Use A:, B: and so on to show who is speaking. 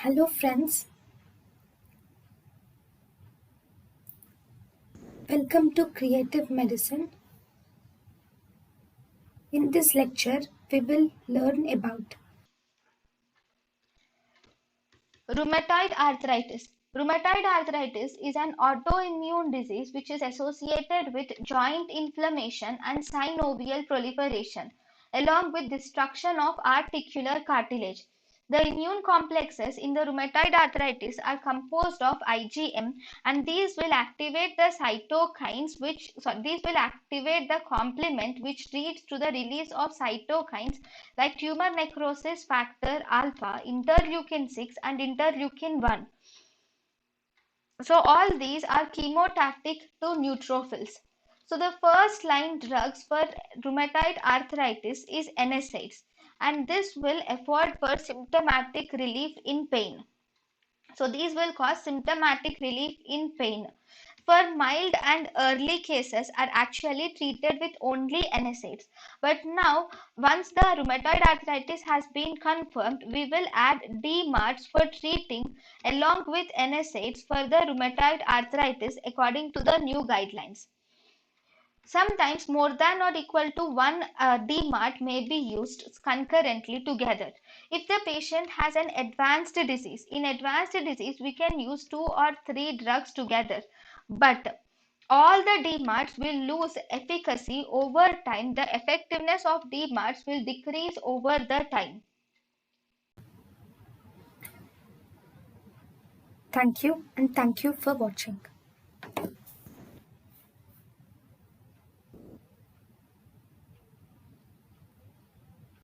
A: Hello, friends. Welcome to Creative Medicine. In this lecture, we will learn about
B: Rheumatoid arthritis. Rheumatoid arthritis is an autoimmune disease which is associated with joint inflammation and synovial proliferation, along with destruction of articular cartilage. The immune complexes in the rheumatoid arthritis are composed of IgM, and these will activate the cytokines these will activate the complement which leads to the release of cytokines like tumor necrosis factor alpha, interleukin 6 and interleukin 1. So all these are chemotactic to neutrophils. So the first line drugs for rheumatoid arthritis is NSAIDs, and this will afford for symptomatic relief in pain. So these will cause symptomatic relief in pain. For mild and early cases are actually treated with only NSAIDs. But now, once the rheumatoid arthritis has been confirmed, we will add DMARDs for treating along with NSAIDs for the rheumatoid arthritis according to the new guidelines. Sometimes more than or equal to one DMARD may be used concurrently together. If the patient has an advanced disease, in advanced disease we can use 2 or 3 drugs together. But all the DMARDs will lose efficacy over time. The effectiveness of DMARDs will decrease over the time.
A: thank you and thank you for watching.